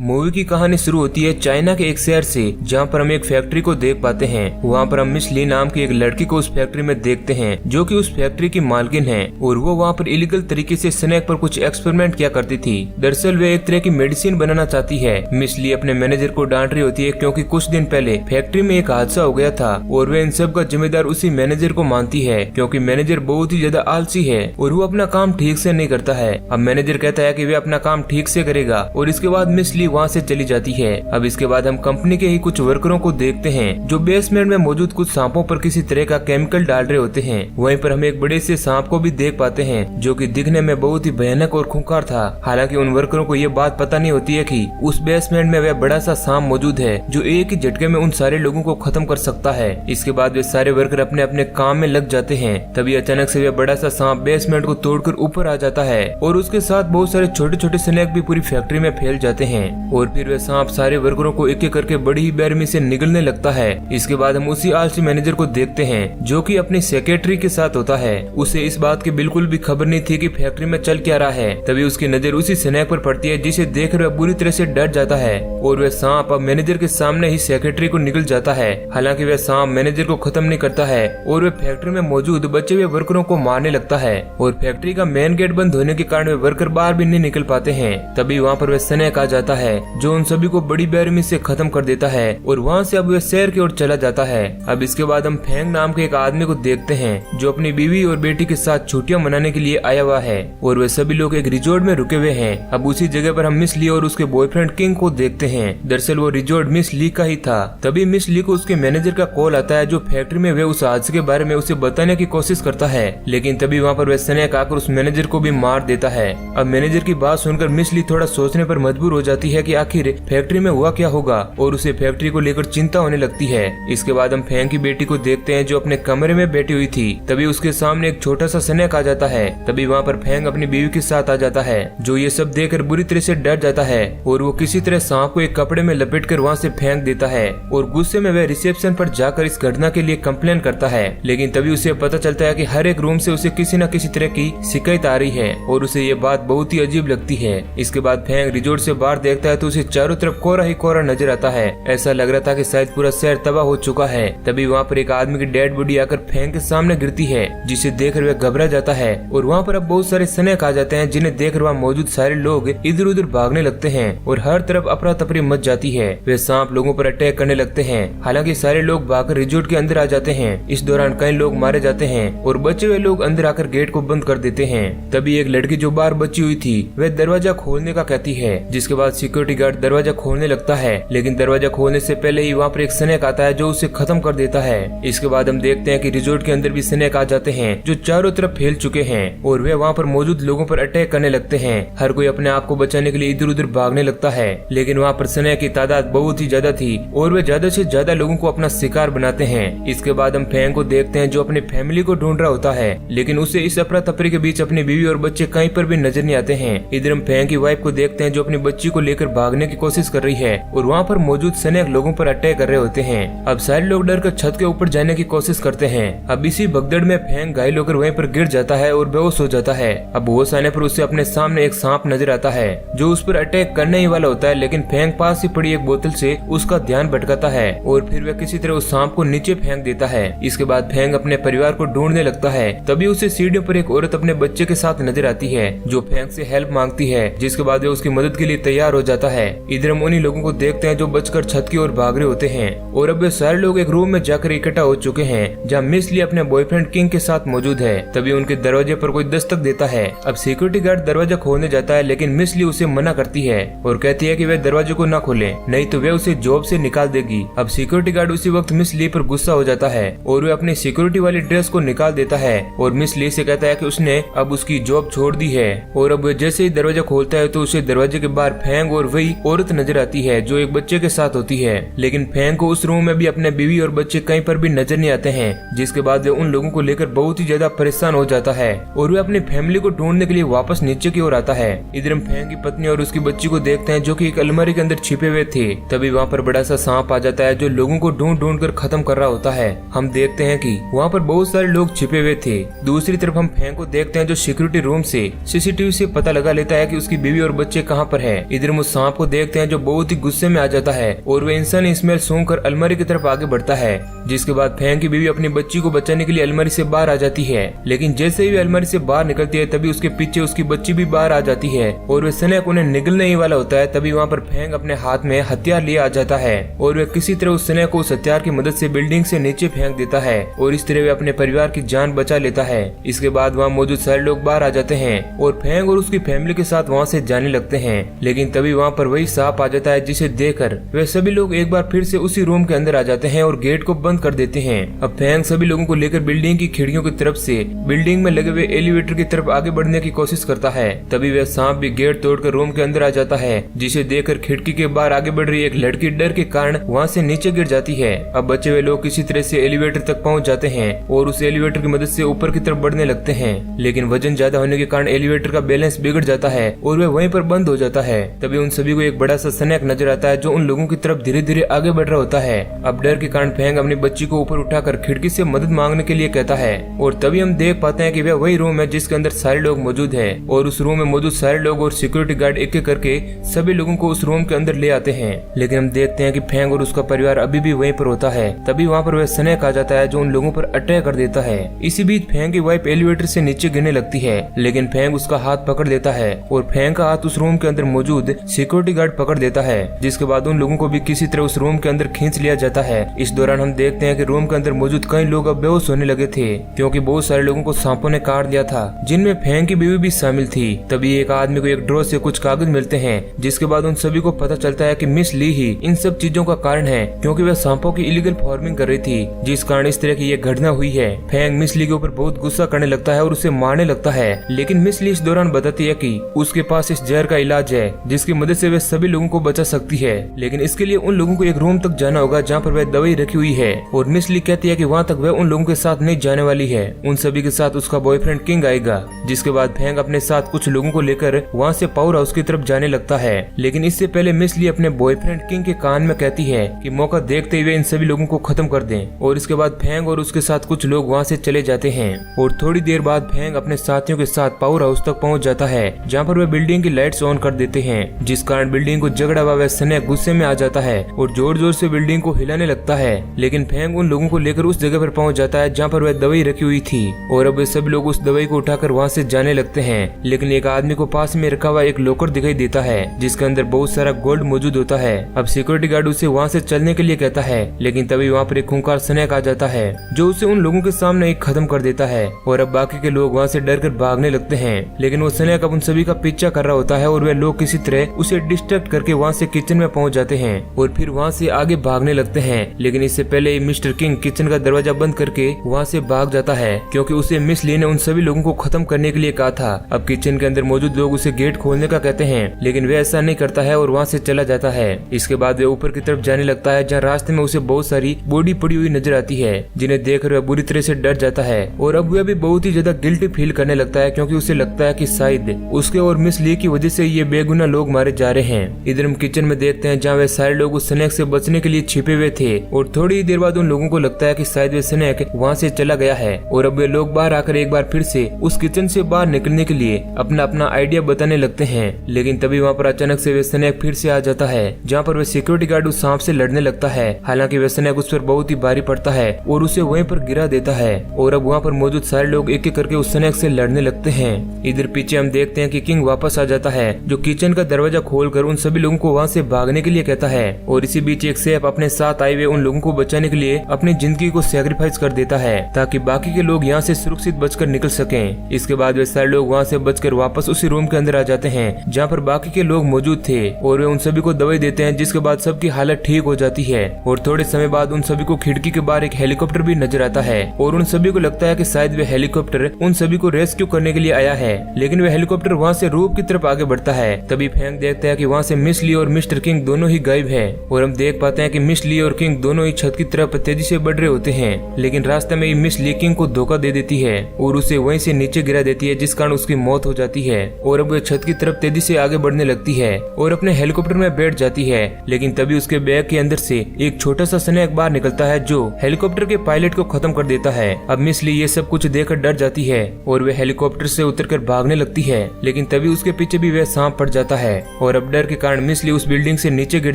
Movie की कहानी शुरू होती है चाइना के एक शहर से, जहाँ पर हम एक फैक्ट्री को देख पाते हैं। वहाँ पर हम मिस ली नाम की एक लड़की को उस फैक्ट्री में देखते हैं, जो कि उस फैक्ट्री की मालकिन है और वो वहाँ पर इलीगल तरीके से स्नैक पर कुछ एक्सपेरिमेंट किया करती थी। दरअसल वे एक तरह की मेडिसिन बनाना चाहती है। मिस ली अपने मैनेजर को डांट रही होती है क्योंकि कुछ दिन पहले फैक्ट्री में एक हादसा हो गया था और वे इन सब का जिम्मेदार उसी मैनेजर को मानती है, क्योंकि मैनेजर बहुत ही ज्यादा आलसी है और वो अपना काम ठीक से नहीं करता है। अब मैनेजर कहता है कि वे अपना काम ठीक से करेगा और इसके बाद मिस ली वहाँ से चली जाती है। अब इसके बाद हम कंपनी के ही कुछ वर्करों को देखते हैं जो बेसमेंट में मौजूद कुछ सांपों पर किसी तरह का केमिकल डाल रहे होते हैं। वहीं पर हम एक बड़े से सांप को भी देख पाते हैं जो कि दिखने में बहुत ही भयानक और खूंखार था। हालांकि उन वर्करों को ये बात पता नहीं होती है कि उस बेसमेंट में वह बड़ा सा सांप मौजूद है जो एक ही झटके में उन सारे लोगों को खत्म कर सकता है। इसके बाद वे सारे वर्कर अपने अपने काम में लग जाते हैं। तभी अचानक से वह बड़ा सा सांप बेसमेंट को तोड़कर ऊपर आ जाता है और उसके साथ बहुत सारे छोटे छोटे स्नैक भी पूरी फैक्ट्री में फैल जाते हैं और फिर वह सांप सारे वर्करों को एक एक करके बड़ी ही बेरहमी से निगलने लगता है। इसके बाद हम उसी आलसी मैनेजर को देखते हैं जो कि अपनी सेक्रेटरी के साथ होता है। उसे इस बात की बिल्कुल भी खबर नहीं थी कि फैक्ट्री में चल क्या रहा है। तभी उसकी नजर उसी स्नैक पर पड़ती है जिसे देखकर वह बुरी तरह से डर जाता है और वह सांप अब मैनेजर के सामने ही सेक्रेटरी को निगल जाता है। हालांकि वह सांप मैनेजर को खत्म नहीं करता है और वह फैक्ट्री में मौजूद बचे हुए वर्करों को मारने लगता है और फैक्ट्री का मेन गेट बंद होने के कारण वे वर्कर बाहर भी नहीं निकल पाते हैं। तभी वहाँ पर वह स्नैक आ जाता है जो उन सभी को बड़ी बेरहमी से खत्म कर देता है और वहाँ से अब वह शहर की ओर चला जाता है। अब इसके बाद हम फेंग नाम के एक आदमी को देखते हैं जो अपनी बीवी और बेटी के साथ छुट्टियां मनाने के लिए आया हुआ है और वे सभी लोग एक रिजॉर्ट में रुके हुए हैं। अब उसी जगह पर हम मिस ली और उसके बॉयफ्रेंड किंग को देखते हैं। दरअसल वो रिजॉर्ट मिस ली का ही था। तभी मिस ली को उसके मैनेजर का कॉल आता है जो फैक्ट्री में वे उस हादसे के बारे में उसे बताने की कोशिश करता है, लेकिन तभी वहाँ पर वह स्नैक आकर उस मैनेजर को भी मार देता है। अब मैनेजर की बात सुनकर मिस ली थोड़ा सोचने पर मजबूर हो जाती है कि आखिर फैक्ट्री में हुआ क्या होगा और उसे फैक्ट्री को लेकर चिंता होने लगती है। इसके बाद हम फेंग की बेटी को देखते हैं जो अपने कमरे में बैठी हुई थी। तभी उसके सामने एक छोटा सा स्नैक आ जाता है। तभी वहाँ पर फेंग अपनी बीवी के साथ आ जाता है जो ये सब देखकर बुरी तरह से डर जाता है और वो किसी तरह सांप को एक कपड़े में लपेटकर वहाँ से फेंक देता है और गुस्से में वह रिसेप्शन पर जाकर इस घटना के लिए कंप्लेन करता है। लेकिन तभी उसे पता चलता है कि हर एक रूम से उसे किसी न किसी तरह की शिकायत आ रही है और उसे ये बात बहुत ही अजीब लगती है। इसके बाद फेंग रिजॉर्ट से बाहर देखता है तो उसे चारों तरफ कोहरा ही कोहरा नजर आता है। ऐसा लग रहा था कि शायद पूरा शहर तबाह हो चुका है। तभी वहाँ पर एक आदमी की डेड बॉडी आकर फेंग के सामने गिरती है जिसे देखकर वह घबरा जाता है और वहाँ पर अब बहुत सारे स्नैक आ जाते हैं जिन्हें देखकर वहाँ मौजूद सारे लोग इधर उधर भागने लगते हैं और हर तरफ अफरा तफरी मच जाती है। वे सांप लोगों पर अटैक करने लगते हैं। हालांकि सारे लोग भागकर रिजॉर्ट के अंदर आ जाते हैं। इस दौरान कई लोग मारे जाते हैं और बचे हुए लोग अंदर आकर गेट को बंद कर देते हैं। तभी एक लड़की जो बाहर बची हुई थी वह दरवाजा खोलने का कहती है, जिसके बाद सिक्योरिटी गार्ड दरवाजा खोलने लगता है, लेकिन दरवाजा खोलने से पहले ही वहाँ पर एक स्नैक आता है जो उसे खत्म कर देता है। इसके बाद हम देखते हैं कि रिजॉर्ट के अंदर भी स्नैक आ जाते हैं जो चारों तरफ फैल चुके हैं और वे वहाँ पर मौजूद लोगों पर अटैक करने लगते हैं। हर कोई अपने आप को बचाने के लिए इधर उधर भागने लगता है, लेकिन वहाँ पर स्नैक की तादाद बहुत ही ज्यादा थी और वे ज्यादा से ज्यादा लोगों को अपना शिकार बनाते हैं। इसके बाद हम फेंग को देखते हैं जो अपनी फैमिली को ढूंढ रहा होता है, लेकिन उसे इस अफरा तफरी के बीच अपनी बीवी और बच्चे कहीं पर भी नजर नहीं आते हैं। इधर हम फेंग की वाइफ को देखते हैं जो अपनी बच्ची को लेकर भागने की कोशिश कर रही है और वहाँ पर मौजूद स्नैक लोगों पर अटैक कर रहे होते हैं। अब सारे लोग डर कर छत के ऊपर जाने की कोशिश करते हैं। अब इसी भगदड़ में फेंग घायल होकर वहीं पर गिर जाता है और बेहोश हो जाता है। अब होश आने पर उसे अपने सामने एक सांप नजर आता है जो उस पर अटैक करने ही वाला होता है, लेकिन फेंग पास ही पड़ी एक बोतल से उसका ध्यान भटकाता है और फिर वह किसी तरह उस सांप को नीचे फेंक देता है। इसके बाद फेंग अपने परिवार को ढूंढने लगता है। तभी उसे सीढ़ियों पर एक औरत अपने बच्चे के साथ नजर आती है जो फेंग से हेल्प मांगती है, जिसके बाद वह उसकी मदद के लिए तैयार हो जाता है। इधर हम उन्हीं लोगों को देखते हैं जो बचकर छत की ओर भाग रहे होते हैं और अब वे सारे लोग एक रूम में जाकर इकट्ठा हो चुके हैं जहाँ मिस ली अपने बॉयफ्रेंड किंग के साथ मौजूद है। तभी उनके दरवाजे पर कोई दस्तक देता है। अब सिक्योरिटी गार्ड दरवाजा खोलने जाता है, लेकिन मिस ली उसे मना करती है और कहती है कि वह दरवाजे को न खोले, नहीं तो वह उसे जॉब से निकाल देगी। अब सिक्योरिटी गार्ड उसी वक्त मिस ली पर गुस्सा हो जाता है और वह अपनी सिक्योरिटी वाली ड्रेस को निकाल देता है और मिस ली से कहता है कि उसने अब उसकी जॉब छोड़ दी है। और अब जैसे ही दरवाजा खोलता है तो उसे दरवाजे के बाहर फेंग और वही औरत नजर आती है जो एक बच्चे के साथ होती है, लेकिन फेंग को उस रूम में भी अपने बीवी और बच्चे कहीं पर भी नजर नहीं आते हैं। जिसके बाद वह उन लोगों को लेकर बहुत ही ज्यादा परेशान हो जाता है और वह अपनी फैमिली को ढूंढने के लिए वापस नीचे की ओर आता है। इधर हम फेंग की पत्नी और उसकी बच्ची को देखते हैं जो कि एक अलमारी के अंदर छिपे हुए थे। तभी वहाँ पर बड़ा सा सांप आ जाता है जो लोगों को ढूंढ ढूंढ कर खत्म कर रहा होता है। हम देखते हैं कि वहाँ पर बहुत सारे लोग छिपे हुए थे। दूसरी तरफ हम फेंग को देखते हैं जो सिक्योरिटी रूम से सीसीटीवी से पता लगा लेता है कि उसकी बीवी और बच्चे कहाँ पर है। इधर सांप को देखते हैं जो बहुत ही गुस्से में आ जाता है और वह इंसानी स्मेल सूंघकर अलमारी की तरफ आगे बढ़ता है। जिसके बाद फेंग की बीवी अपनी बच्ची को बचाने के लिए अलमारी से बाहर आ जाती है, लेकिन जैसे ही वे अलमारी से बाहर निकलती है तभी उसके पीछे उसकी बच्ची भी बाहर आ जाती है और वे स्नेक उन्हें निगलने ही वाला होता है। तभी वहाँ पर फेंग अपने हाथ में हथियार लिए आ जाता है और वे किसी तरह उस स्नेक को उस हथियार की मदद से बिल्डिंग से नीचे फेंक देता है और इस तरह वे अपने परिवार की जान बचा लेता है। इसके बाद वहाँ मौजूद सारे लोग बाहर आ जाते हैं और फेंग और उसकी फैमिली के साथ वहाँ से जाने लगते हैं, लेकिन तभी वहाँ पर वही सांप आ जाता है जिसे देखकर वे सभी लोग एक बार फिर से उसी रूम के अंदर आ जाते हैं और गेट को बंद कर देते हैं। अब फेंग सभी लोगों को लेकर बिल्डिंग की खिड़कियों की तरफ से बिल्डिंग में लगे हुए एलिवेटर की तरफ आगे बढ़ने की कोशिश करता है। तभी वह सांप भी गेट तोड़कर रूम के अंदर आ जाता है, जिसे देखकर खिड़की के बाहर आगे बढ़ रही एक लड़की डर के कारण वहाँ से नीचे गिर जाती है। अब बचे हुए लोग किसी तरह से एलिवेटर तक पहुँच जाते हैं और उस एलिवेटर की मदद से ऊपर की तरफ बढ़ने लगते हैं, लेकिन वजन ज्यादा होने के कारण एलिवेटर का बैलेंस बिगड़ जाता है और वह वहीं पर बंद हो जाता है। तभी उन सभी को एक बड़ा सा स्नेक नजर आता है जो उन लोगों की तरफ धीरे धीरे आगे बढ़ रहा होता है। अब डर के कारण फेंग अपनी बच्ची को ऊपर उठाकर खिड़की से मदद मांगने के लिए कहता है और तभी हम देख पाते हैं कि वह वही रूम है जिसके अंदर सारे लोग मौजूद है और उस रूम में मौजूद सारे लोग और सिक्योरिटी गार्ड एक एक करके सभी लोगों को उस रूम के अंदर ले आते हैं। लेकिन हम देखते हैं कि फेंग और उसका परिवार अभी भी वहीं पर होता है। तभी वहाँ पर वह स्नेक आ जाता है जो उन लोगों पर अटैक कर देता है। इसी बीच फेंग की वाइफ एलिवेटर से नीचे गिरने लगती है, लेकिन फेंग उसका हाथ पकड़ लेता है और फेंग का हाथ उस रूम के अंदर मौजूद सिक्योरिटी गार्ड पकड़ देता है, जिसके बाद उन लोगों को भी किसी तरह उस रूम के अंदर खींच लिया जाता है। इस दौरान हम देखते हैं कि रूम के अंदर मौजूद कई लोग अब बेहोश होने लगे थे क्योंकि बहुत सारे लोगों को सांपों ने काट दिया था, जिनमें फेंग की बीवी भी शामिल थी। तभी एक आदमी को एक ड्रॉ से कुछ कागज मिलते हैं, जिसके बाद उन सभी को पता चलता है कि मिस ली ही इन सब चीजों का कारण है क्योंकि वह सांपों की इलीगल फार्मिंग कर रही थी, जिस कारण इस तरह की ये घटना हुई है। फेंग मिस ली के ऊपर बहुत गुस्सा करने लगता है और उसे मारने लगता है, लेकिन मिस ली इस दौरान बताती है कि उसके पास इस जहर का इलाज है जिसकी मदद से वह सभी लोगों को बचा सकती है, लेकिन इसके लिए उन लोगों को एक रूम तक जाना होगा जहाँ पर वह दवाई रखी हुई है। और मिस ली कहती है कि वहाँ तक वह उन लोगों के साथ नहीं जाने वाली है, उन सभी के साथ उसका बॉयफ्रेंड किंग आएगा। जिसके बाद फेंग अपने साथ कुछ लोगों को लेकर वहाँ से पावर हाउस की तरफ जाने लगता है, लेकिन इससे पहले मिस ली अपने बॉयफ्रेंड किंग के कान में कहती है कि मौका देखते हुए इन सभी लोगों को खत्म कर दें। और इसके बाद फेंग और उसके साथ कुछ लोग वहाँ से चले जाते हैं और थोड़ी देर बाद फेंग अपने साथियों के साथ पावर हाउस तक पहुँच जाता है, जहाँ पर वह बिल्डिंग की लाइट्स ऑन कर देते हैं, जिस कारण बिल्डिंग को जगड़ा हुआ वह स्नेक गुस्से में आ जाता है और जोर जोर से बिल्डिंग को हिलाने लगता है। लेकिन फेंग उन लोगों को लेकर उस जगह पर पहुंच जाता है जहाँ पर वह दवाई रखी हुई थी और अब वे सभी लोग उस दवाई को उठाकर वहाँ से जाने लगते हैं। लेकिन एक आदमी को पास में रखा हुआ एक लॉकर दिखाई देता है जिसके अंदर बहुत सारा गोल्ड मौजूद होता है। अब सिक्योरिटी गार्ड उसे वहाँ से चलने के लिए कहता है, लेकिन तभी वहाँ पर एक खूंखार स्नेक आ जाता है जो उसे उन लोगों के सामने ही खत्म कर देता है और अब बाकी के लोग वहाँ से डर कर भागने लगते हैं। लेकिन वो स्नेक अब उन सभी का पीछा कर रहा होता है और वे लोग किसी तरह उसे डिस्ट्रैक्ट करके वहाँ से किचन में पहुँच जाते हैं और फिर वहाँ से आगे भागने लगते हैं। लेकिन इससे पहले मिस्टर किंग किचन का दरवाजा बंद करके वहाँ से भाग जाता है क्योंकि उसे मिस ली ने उन सभी लोगों को खत्म करने के लिए कहा था। अब किचन के अंदर मौजूद लोग उसे गेट खोलने का कहते हैं, लेकिन वे ऐसा नहीं करता है और वहाँ से चला जाता है। इसके बाद वे ऊपर की तरफ जाने लगता है जहाँ रास्ते में उसे बहुत सारी बॉडी पड़ी हुई नजर आती है, जिन्हें देखकर वह बुरी तरह से डर जाता है और अब वह भी बहुत ही ज्यादा गिल्टी फील करने लगता है क्योंकि उसे लगता है कि शायद उसके और मिस ली की वजह से ये बेगुनाह लोग मारे जा रहे हैं। इधर हम किचन में देखते हैं जहाँ वे सारे लोग उस स्नेक से बचने के लिए छिपे हुए थे और थोड़ी देर बाद उन लोगों को लगता है कि शायद वे स्नेक वहाँ से चला गया है और अब वे लोग बाहर आकर एक बार फिर से उस किचन से बाहर निकलने के लिए अपना अपना आइडिया बताने लगते हैं। लेकिन तभी वहाँ पर अचानक से वे स्नेक फिर से आ जाता है जहाँ पर वे सिक्योरिटी गार्ड उस सांप से लड़ने लगता है। हालांकि वे स्नेक उस पर बहुत ही भारी पड़ता है और उसे वहीं पर गिरा देता है और अब वहाँ पर मौजूद सारे लोग एक एक करके उस स्नेक से लड़ने लगते हैं। इधर पीछे हम देखते हैं कि किंग वापस आ जाता है जो किचन का दरवाजा खोलकर उन सभी लोगों को वहाँ से भागने के लिए कहता है और इसी बीच एक शेफ अपने साथ आए हुए उन लोगों को बचाने के लिए अपनी जिंदगी को सैक्रिफाइस कर देता है ताकि बाकी के लोग यहाँ से सुरक्षित बचकर निकल सकें। इसके बाद वे सारे लोग वहाँ से बचकर वापस उसी रूम के अंदर आ जाते हैं जहाँ पर बाकी के लोग मौजूद थे और वे उन सभी को दवाई देते हैं, जिसके बाद सबकी हालत ठीक हो जाती है। और थोड़े समय बाद उन सभी को खिड़की के बाहर एक हेलीकॉप्टर भी नजर आता है और उन सभी को लगता है कि शायद वे हेलीकॉप्टर उन सभी को रेस्क्यू करने के लिए आया है, लेकिन वे हेलीकॉप्टर वहाँ से रूफ की तरफ आगे बढ़ता है। तभी फेंग देखता है कि वहाँ से मिस ली और मिस्टर किंग दोनों ही गायब है और हम देख पाते हैं कि मिस ली और किंग दोनों ही छत की तरफ तेजी से बढ़ रहे होते हैं, लेकिन रास्ते में ही मिस ली किंग को धोखा दे देती है और उसे वहीं से नीचे गिरा देती है, जिस कारण उसकी मौत हो जाती है। और अब वह छत की तरफ तेजी से आगे बढ़ने लगती है और अपने हेलीकॉप्टर में बैठ जाती है, लेकिन तभी उसके बैग के अंदर से एक छोटा सा स्नेक बाहर निकलता है जो हेलीकॉप्टर के पायलट को खत्म कर देता है। अब मिस ली ये सब कुछ देखकर डर जाती है और वह हेलीकॉप्टर से उतरकर भागने लगती है, लेकिन तभी उसके पीछे भी वह सांप पड़ जाता है और अब डर के कारण मिस ली उस बिल्डिंग से नीचे गिर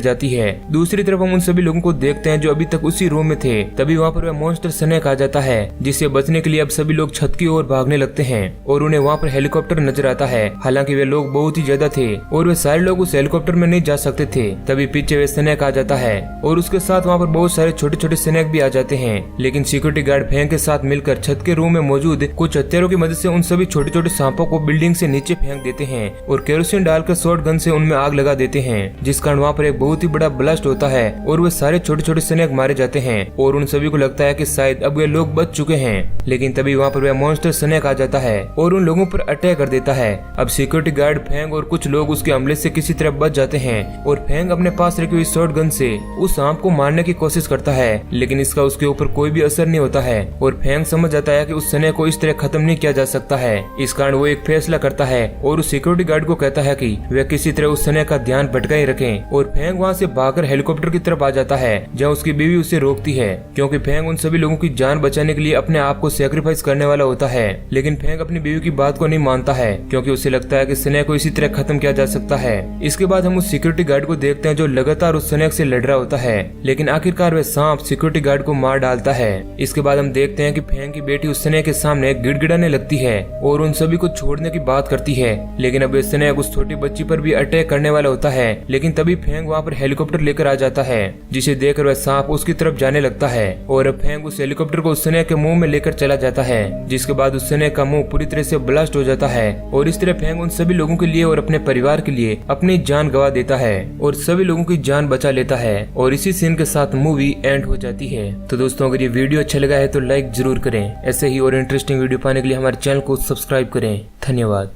जाती है। दूसरी तरफ हम उन सभी लोगों को देखते हैं जो अभी तक उसी रूम में थे। तभी वहाँ पर वह मॉन्स्टर स्नेक आ जाता है, जिससे बचने के लिए अब सभी लोग छत की ओर भागने लगते हैं और उन्हें वहाँ पर हेलीकॉप्टर नजर आता है। हालांकि वे लोग बहुत ही ज्यादा थे और वे सारे लोग उस हेलीकॉप्टर में नहीं जा सकते थे। तभी पीछे वे स्नेक आ जाता है और उसके साथ वहाँ पर बहुत सारे छोटे छोटे स्नेक भी आ जाते हैं। लेकिन सिक्योरिटी गार्ड फैंग के साथ मिलकर छत के रूम में मौजूद कुछ हथियारों की मदद से उन सभी छोटे छोटे सांपों को बिल्डिंग से नीचे फेंक देते हैं और केरोसिन डालकर शॉर्ट गन से उनमें आग लगा देते हैं, जिस कारण वहाँ पर एक बहुत ही बड़ा ब्लास्ट होता है और वे सारे छोटे छोटे स्नेक मारे जाते हैं और उन सभी को लगता है कि शायद अब वे लोग बच चुके हैं। लेकिन तभी वहाँ पर वह मॉन्स्टर स्नेक आ जाता है और उन लोगों पर अटैक कर देता है। अब सिक्योरिटी गार्ड फैंग और कुछ लोग उसके हमले से किसी तरह बच जाते हैं और फैंग अपने पास रखी हुई शॉर्ट गन से उस सांप को मारने की कोशिश करता है, लेकिन इसका उसके ऊपर कोई भी असर नहीं होता है और फैंग समझ जाता है कि उस स्नेक को इस तरह खत्म नहीं किया जा सकता है। इस कारण वो एक फैसला करता है और उस सिक्योरिटी गार्ड को कहता है कि वे किसी तरह उस स्नेक का ध्यान भटकाए रखें और फैंग वहाँ से भागकर हेलीकॉप्टर की तरफ आ जाता है, जहाँ उसकी बीवी उसे रोकती है क्योंकि फैंग उन सभी लोगों की जान बचाने के लिए अपने आप को सैक्रिफाइस करने वाला होता है। लेकिन फैंग अपनी बीवी की बात को नहीं मानता है क्योंकि उसे लगता है कि स्नेक को इसी तरह खत्म किया जा सकता है। इसके बाद हम उस सिक्योरिटी गार्ड को देखते हैं जो लगातार उस स्नेक से लड़ रहा होता है, लेकिन आखिरकार वह सांप सिक्योरिटी गार्ड को मार डालता है। इसके बाद हम देखते हैं कि फैंग की बेटी उस स्नेक के सामने गिड़गिड़ाने लगती है और उन सभी को छोड़ने की बात करती है, लेकिन अब स्नेक उस छोटी बच्ची पर भी अटैक करने वाला होता है। लेकिन तभी फैंग वहाँ पर हेलीकॉप्टर लेकर आ जाता है, जिसे देखकर वह सांप उसकी तरफ जाने लगता है और अब फैंग उस हेलीकॉप्टर को उस स्नेक के मुंह में लेकर चला जाता है, जिसके बाद उस स्नेक का मुंह पूरी तरह से ब्लास्ट हो जाता है और इस तरह फैंग उन सभी लोगों के लिए और अपने परिवार के लिए अपनी जान गंवा देता है और सभी लोगों की जान बचा लेता है और इसी सीन के साथ मूवी एंड हो जाती है। तो दोस्तों, अगर ये वीडियो अच्छा लगा है तो लाइक जरूर करें। ऐसे ही और इंटरेस्टिंग वीडियो पाने के लिए हमारे चैनल को सब्सक्राइब करें। धन्यवाद।